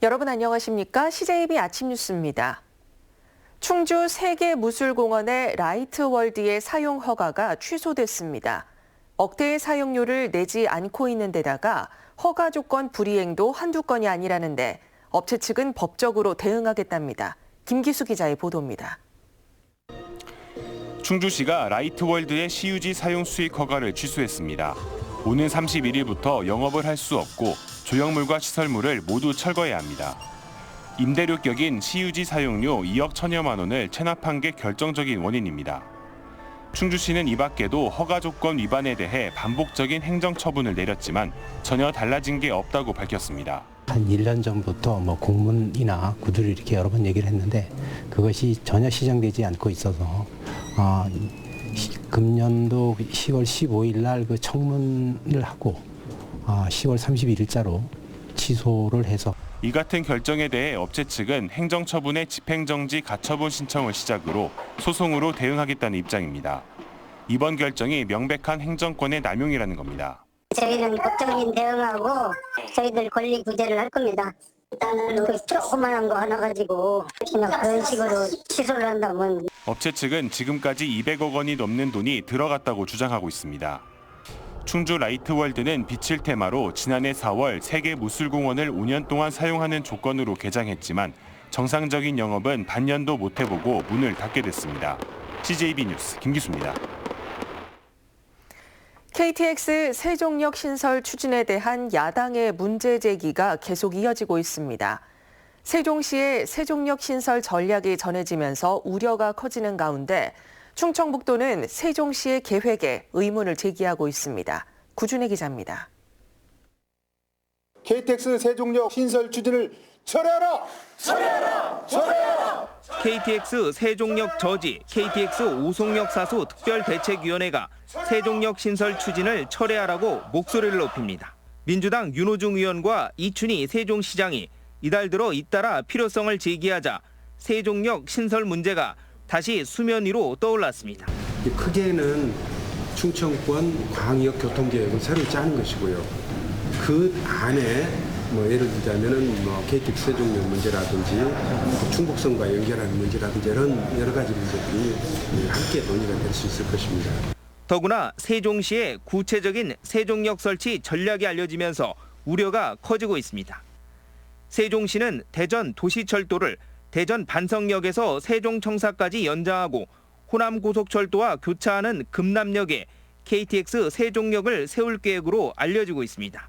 여러분 안녕하십니까? CJB 아침 뉴스입니다. 충주 세계무술공원의 라이트월드의 사용 허가가 취소됐습니다. 억대의 사용료를 내지 않고 있는 데다가 허가 조건 불이행도 한두 건이 아니라는데 업체 측은 법적으로 대응하겠답니다. 김기수 기자의 보도입니다. 충주시가 라이트월드의 CUG 사용 수익 허가를 취소했습니다. 오는 31일부터 영업을 할 수 없고 조형물과 시설물을 모두 철거해야 합니다. 임대료격인 CUG 사용료 2억 1천여만 원을 체납한 게 결정적인 원인입니다. 충주시는 이 밖에도 허가 조건 위반에 대해 반복적인 행정처분을 내렸지만 전혀 달라진 게 없다고 밝혔습니다. 한 1년 전부터 공문이나 구두를 이렇게 여러 번 얘기를 했는데 그것이 전혀 시정되지 않고 있어서 금년도 10월 15일 날 그 청문을 하고 10월 31일자로 취소를 해서 이 같은 결정에 대해 업체 측은 행정처분의 집행정지 가처분 신청을 시작으로 소송으로 대응하겠다는 입장입니다. 이번 결정이 명백한 행정권의 남용이라는 겁니다. 저희는 법적인 대응하고 저희들 권리 구제를 할 겁니다. 일단은 그 조그만한 거 하나 가지고 그냥 그런 식으로 취소를 한다면. 업체 측은 지금까지 200억 원이 넘는 돈이 들어갔다고 주장하고 있습니다. 충주 라이트월드는 빛을 테마로 지난해 4월 세계무술공원을 5년 동안 사용하는 조건으로 개장했지만 정상적인 영업은 반년도 못 해보고 문을 닫게 됐습니다. CJB 뉴스 김기수입니다. KTX 세종역 신설 추진에 대한 야당의 문제 제기가 계속 이어지고 있습니다. 세종시의 세종역 신설 전략이 전해지면서 우려가 커지는 가운데 충청북도는 세종시의 계획에 의문을 제기하고 있습니다. 구준혜 기자입니다. KTX 세종역 신설 추진을 철회하라! 철회하라! 철회하라! KTX 세종역 저지, KTX 오송역 사수 특별대책위원회가 세종역 신설 추진을 철회하라고 목소리를 높입니다. 민주당 윤호중 의원과 이춘희 세종시장이 이달 들어 잇따라 필요성을 제기하자 세종역 신설 문제가 다시 수면 위로 떠올랐습니다. 크게는 충청권 광역 교통계획을 새로 짜는 것이고요. 그 안에 예를 들자면은 KTX 세종역 문제라든지 충북선과 연결하는 문제라든지 이런 여러 가지 문제들이 함께 논의가 될 수 있을 것입니다. 더구나 세종시의 구체적인 세종역 설치 전략이 알려지면서 우려가 커지고 있습니다. 세종시는 대전 도시철도를 대전 반성역에서 세종청사까지 연장하고 호남고속철도와 교차하는 금남역에 KTX 세종역을 세울 계획으로 알려지고 있습니다.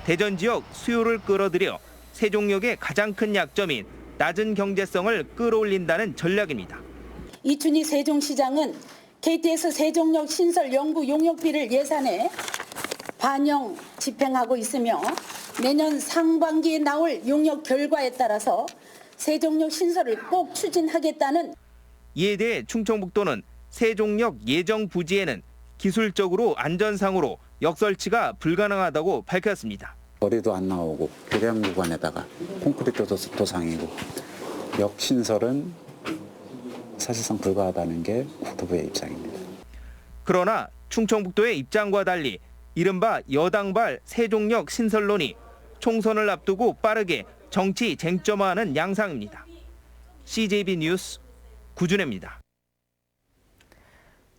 대전 지역 수요를 끌어들여 세종역의 가장 큰 약점인 낮은 경제성을 끌어올린다는 전략입니다. 이춘희 세종시장은 KTX 세종역 신설 연구 용역비를 예산에 반영 집행하고 있으며 내년 상반기에 나올 용역 결과에 따라서 세종역 신설을 꼭 추진하겠다는. 이에 대해 충청북도는 세종역 예정 부지에는 기술적으로 안전상으로 역설치가 불가능하다고 밝혔습니다. 거리도 안 나오고 교량 구간에다가 콘크리트도 도상이고 역 신설은 사실상 불가하다는 게 국토부의 입장입니다. 그러나 충청북도의 입장과 달리 이른바 여당발 세종역 신설론이 총선을 앞두고 빠르게 정치 쟁점화하는 양상입니다. CJB 뉴스 구준혜입니다.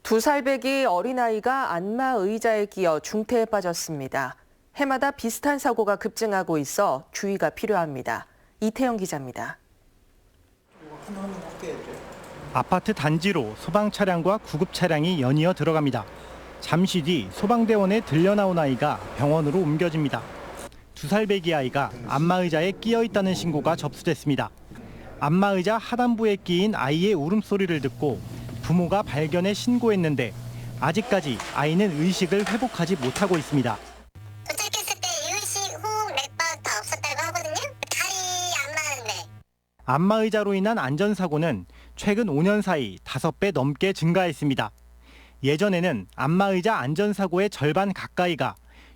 2살배기 어린아이가 안마 의자에 끼어 중태에 빠졌습니다. 해마다 비슷한 사고가 급증하고 있어 주의가 필요합니다. 이태영 기자입니다. 아파트 단지로 소방 차량과 구급 차량이 연이어 들어갑니다. 잠시 뒤 소방대원에 들려 나온 아이가 병원으로 옮겨집니다. 2살배기 아이가 안마의자에 끼어 있다는 신고가 접수됐습니다. 안마의자 하단부에 끼인 아이의 울음소리를 듣고 부모가 발견해 신고했는데 아직까지 아이는 의식을 회복하지 못하고 있습니다. 도착했을 때 의식, 호흡, 맥박 다 없었다고 하거든요. 다리 안 맞는데. 안마의자로 인한 안전사고는 최근 5년 사이 5배 넘게 증가했습니다. 예전에는 안마의자 안전사고의 절반 가까이가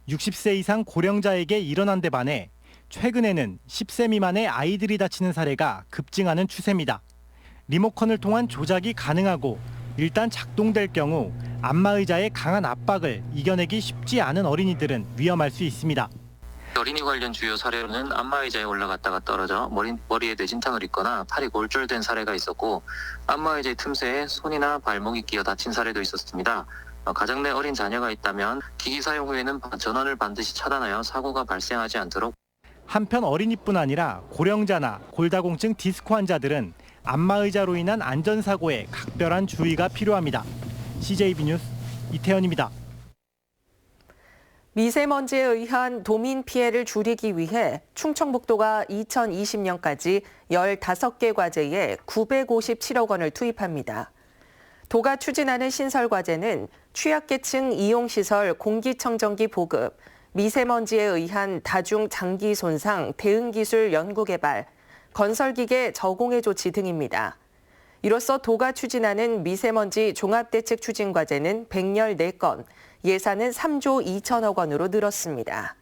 60세 이상 고령자에게 일어난 데 반해 최근에는 10세 미만의 아이들이 다치는 사례가 급증하는 추세입니다. 리모컨을 통한 조작이 가능하고 일단 작동될 경우 안마의자의 강한 압박을 이겨내기 쉽지 않은 어린이들은 위험할 수 있습니다. 어린이 관련 주요 사례로는 안마의자에 올라갔다가 떨어져 머리에 뇌진탕을 입거나 팔이 골절된 사례가 있었고 안마의자 틈새에 손이나 발목이 끼어 다친 사례도 있었습니다. 가정 내 어린 자녀가 있다면 기기 사용 후에는 전원을 반드시 차단하여 사고가 발생하지 않도록. 한편 어린이뿐 아니라 고령자나 골다공증 디스크 환자들은 안마의자로 인한 안전사고에 각별한 주의가 필요합니다. CJB 뉴스 이태현입니다. 미세먼지에 의한 도민 피해를 줄이기 위해 충청북도가 2020년까지 15개 과제에 957억 원을 투입합니다. 도가 추진하는 신설과제는 취약계층 이용시설 공기청정기 보급, 미세먼지에 의한 다중 장기 손상 대응기술 연구개발, 건설기계 저공해 조치 등입니다. 이로써 도가 추진하는 미세먼지 종합대책 추진과제는 114건, 예산은 3조 2천억 원으로 늘었습니다.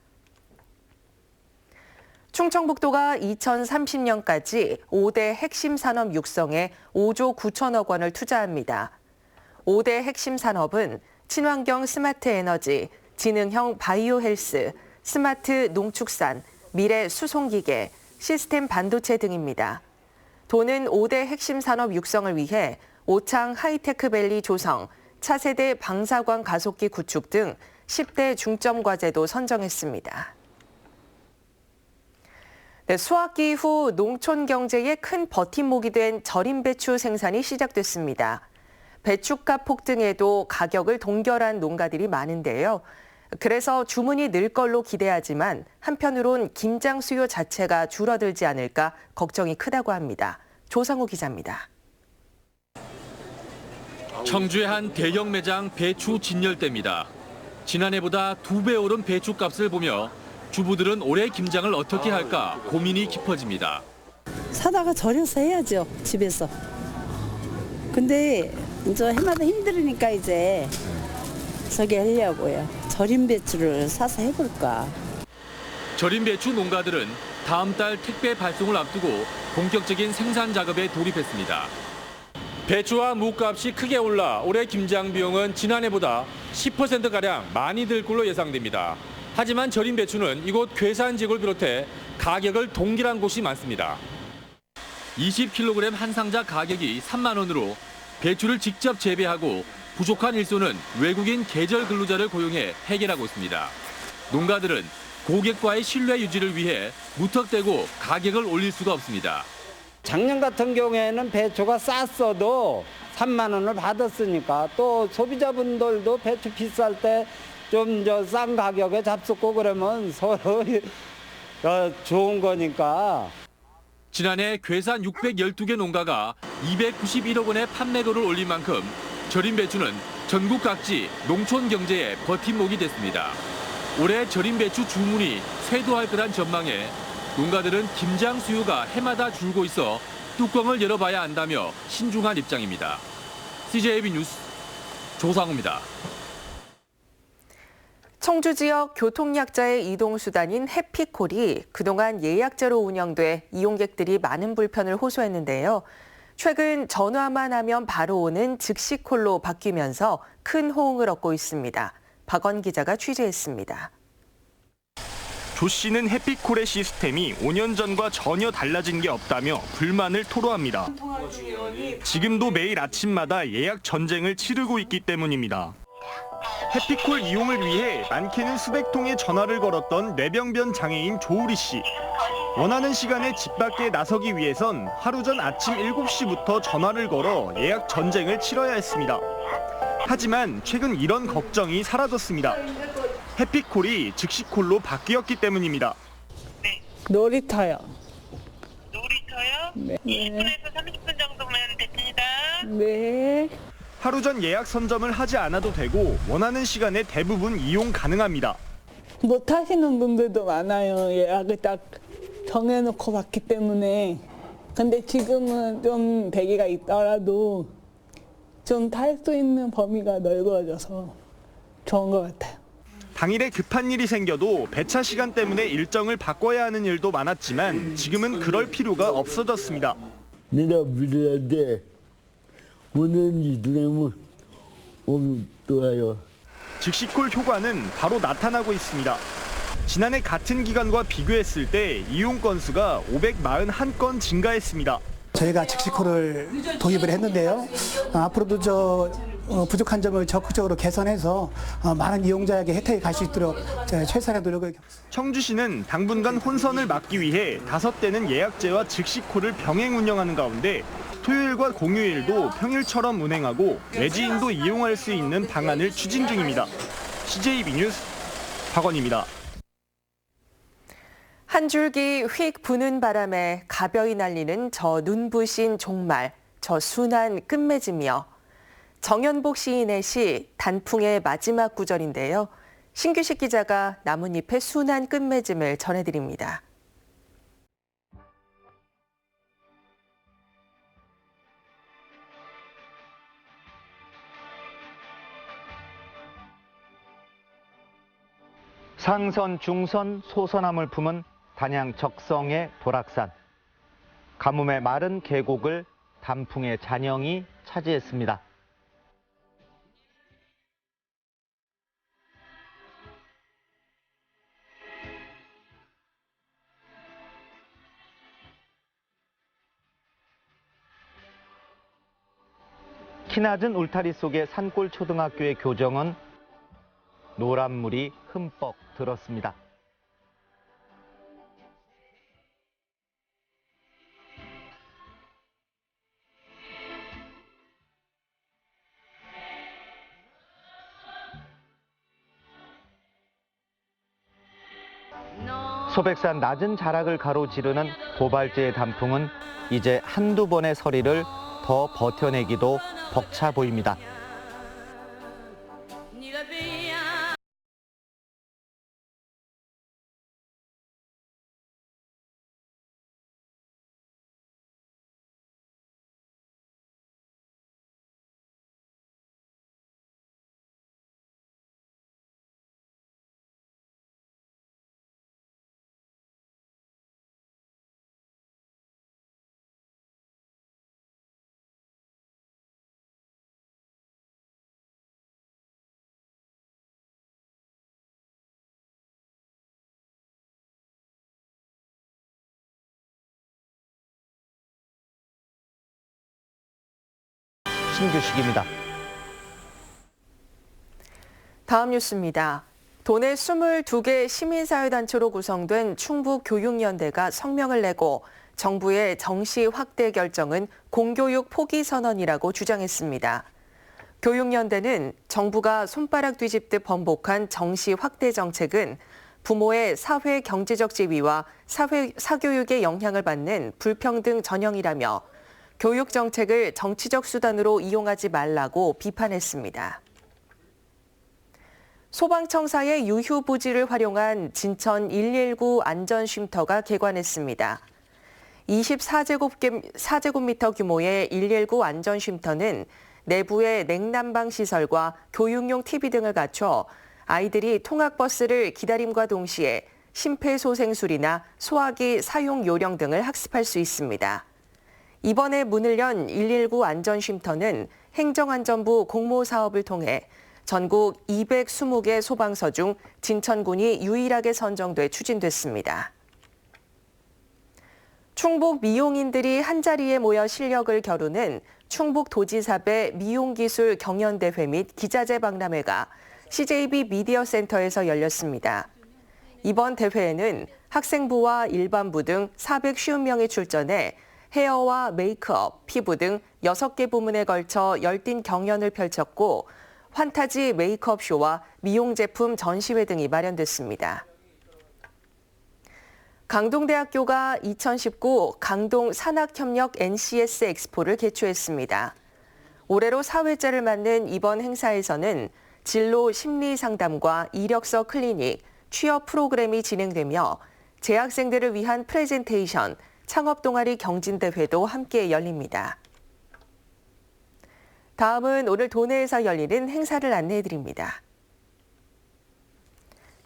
충청북도가 2030년까지 5대 핵심 산업 육성에 5조 9천억 원을 투자합니다. 5대 핵심 산업은 친환경 스마트 에너지, 지능형 바이오 헬스, 스마트 농축산, 미래 수송기계, 시스템 반도체 등입니다. 도는 5대 핵심 산업 육성을 위해 오창 하이테크밸리 조성, 차세대 방사광 가속기 구축 등 10대 중점 과제도 선정했습니다. 네, 수확기 후 농촌 경제에 큰 버팀목이 된 절임 배추 생산이 시작됐습니다. 배춧값 폭등에도 가격을 동결한 농가들이 많은데요. 그래서 주문이 늘 걸로 기대하지만 한편으론 김장 수요 자체가 줄어들지 않을까 걱정이 크다고 합니다. 조상우 기자입니다. 청주의 한 대형 매장 배추 진열대입니다. 지난해보다 2배 오른 배추값을 보며 주부들은 올해 김장을 어떻게 할까 고민이 깊어집니다. 사다가 절여서 해야죠, 집에서. 근데 이제 해마다 힘들으니까 이제 저기 하려고요. 절임 배추를 사서 해볼까. 절임 배추 농가들은 다음 달 택배 발송을 앞두고 본격적인 생산 작업에 돌입했습니다. 배추와 무값이 크게 올라 올해 김장 비용은 지난해보다 10%가량 많이 들 걸로 예상됩니다. 하지만 절임 배추는 이곳 괴산지역을 비롯해 가격을 동결한 곳이 많습니다. 20kg 한 상자 가격이 3만 원으로 배추를 직접 재배하고 부족한 일손은 외국인 계절 근로자를 고용해 해결하고 있습니다. 농가들은 고객과의 신뢰 유지를 위해 무턱대고 가격을 올릴 수가 없습니다. 작년 같은 경우에는 배추가 쌌어도 3만 원을 받았으니까 또 소비자분들도 배추 비쌀 때 좀 싼 가격에 잡숫고 그러면 서로 좋은 거니까. 지난해 괴산 612개 농가가 291억 원의 판매도를 올린 만큼 절임 배추는 전국 각지 농촌 경제에 버팀목이 됐습니다. 올해 절임 배추 주문이 쇄도할 거란 전망에 농가들은 김장 수요가 해마다 줄고 있어 뚜껑을 열어봐야 한다며 신중한 입장입니다. CJB 뉴스 조상우입니다. 청주 지역 교통약자의 이동수단인 해피콜이 그동안 예약제로 운영돼 이용객들이 많은 불편을 호소했는데요. 최근 전화만 하면 바로 오는 즉시콜로 바뀌면서 큰 호응을 얻고 있습니다. 박원 기자가 취재했습니다. 조 씨는 해피콜의 시스템이 5년 전과 전혀 달라진 게 없다며 불만을 토로합니다. 지금도 매일 아침마다 예약 전쟁을 치르고 있기 때문입니다. 해피콜 이용을 위해 많게는 수백 통의 전화를 걸었던 뇌병변 장애인 조우리 씨. 원하는 시간에 집 밖에 나서기 위해선 하루 전 아침 7시부터 전화를 걸어 예약 전쟁을 치러야 했습니다. 하지만 최근 이런 걱정이 사라졌습니다. 해피콜이 즉시콜로 바뀌었기 때문입니다. 놀이터요. 놀이터요? 네. 20분에서 30분 정도면 됩니다. 네. 하루 전 예약 선점을 하지 않아도 되고 원하는 시간에 대부분 이용 가능합니다. 못 하시는 분들도 많아요. 예약을 딱 정해놓고 받기 때문에. 근데 지금은 좀 대기가 있더라도 좀 탈 수 있는 범위가 넓어져서 좋은 것 같아요. 당일에 급한 일이 생겨도 배차 시간 때문에 일정을 바꿔야 하는 일도 많았지만 지금은 그럴 필요가 없어졌습니다. 내가 믿어야 오는 이들에면 오면 또 와요. 즉시콜 효과는 바로 나타나고 있습니다. 지난해 같은 기간과 비교했을 때 이용 건수가 541건 증가했습니다. 저희가 즉시콜을 도입을 했는데요. 앞으로도 부족한 점을 적극적으로 개선해서 많은 이용자에게 혜택이 갈 수 있도록 최선의 노력을. 청주시는 당분간 혼선을 막기 위해 5대는 예약제와 즉시콜을 병행 운영하는 가운데 토요일과 공휴일도 평일처럼 운행하고 외지인도 이용할 수 있는 방안을 추진 중입니다. CJB 뉴스 박원입니다. 한 줄기 휙 부는 바람에 가벼이 날리는 저 눈부신 종말, 저 순한 끝맺음이여. 정연복 시인의 시 단풍의 마지막 구절인데요. 신규식 기자가 나뭇잎의 순한 끝맺음을 전해드립니다. 상선, 중선, 소선함을 품은 단양 적성의 도락산. 가뭄의 마른 계곡을 단풍의 잔영이 차지했습니다. 키낮은 울타리 속의 산골 초등학교의 교정은 노란 물이 흠뻑 들었습니다. 소백산 낮은 자락을 가로지르는 도발제의 단풍은 이제 한두 번의 서리를 더 버텨내기도 벅차 보입니다. 신규식입니다. 다음 뉴스입니다. 도내 22개 시민사회단체로 구성된 충북교육연대가 성명을 내고 정부의 정시 확대 결정은 공교육 포기 선언이라고 주장했습니다. 교육연대는 정부가 손가락 뒤집듯 번복한 정시 확대 정책은 부모의 사회 경제적 지위와 사교육에 영향을 받는 불평등 전형이라며 교육 정책을 정치적 수단으로 이용하지 말라고 비판했습니다. 소방청사의 유휴부지를 활용한 진천 119 안전쉼터가 개관했습니다. 24제곱미터 규모의 119 안전쉼터는 내부에 냉난방 시설과 교육용 TV 등을 갖춰 아이들이 통학버스를 기다림과 동시에 심폐소생술이나 소화기 사용 요령 등을 학습할 수 있습니다. 이번에 문을 연 119 안전쉼터는 행정안전부 공모사업을 통해 전국 220개 소방서 중 진천군이 유일하게 선정돼 추진됐습니다. 충북 미용인들이 한자리에 모여 실력을 겨루는 충북도지사배 미용기술 경연대회 및 기자재 박람회가 CJB 미디어센터에서 열렸습니다. 이번 대회에는 학생부와 일반부 등 450명이 출전해 헤어와 메이크업, 피부 등 6개 부문에 걸쳐 열띤 경연을 펼쳤고 환타지 메이크업 쇼와 미용 제품 전시회 등이 마련됐습니다. 강동대학교가 2019 강동 산학협력 NCS 엑스포를 개최했습니다. 올해로 4회째를 맞는 이번 행사에서는 진로 심리 상담과 이력서 클리닉, 취업 프로그램이 진행되며 재학생들을 위한 프레젠테이션, 창업 동아리 경진대회도 함께 열립니다. 다음은 오늘 도내에서 열리는 행사를 안내해드립니다.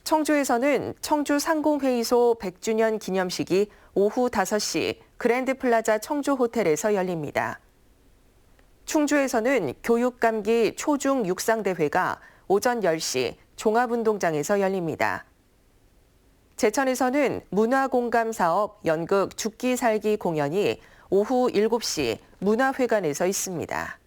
청주에서는 청주 상공회의소 100주년 기념식이 오후 5시 그랜드플라자 청주호텔에서 열립니다. 충주에서는 교육감기 초중 육상대회가 오전 10시 종합운동장에서 열립니다. 제천에서는 문화공감사업 연극 죽기 살기 공연이 오후 7시 문화회관에서 있습니다.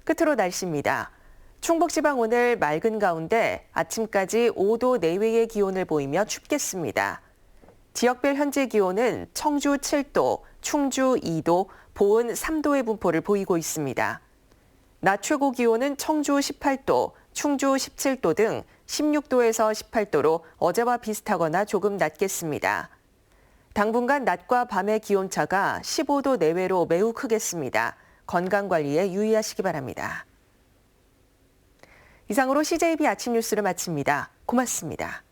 끝으로 날씨입니다. 충북지방 오늘 맑은 가운데 아침까지 5도 내외의 기온을 보이며 춥겠습니다. 지역별 현재 기온은 청주 7도, 충주 2도, 보은 3도의 분포를 보이고 있습니다. 낮 최고 기온은 청주 18도, 충주 17도 등 16도에서 18도로 어제와 비슷하거나 조금 낮겠습니다. 당분간 낮과 밤의 기온차가 15도 내외로 매우 크겠습니다. 건강관리에 유의하시기 바랍니다. 이상으로 CJB 아침 뉴스를 마칩니다. 고맙습니다.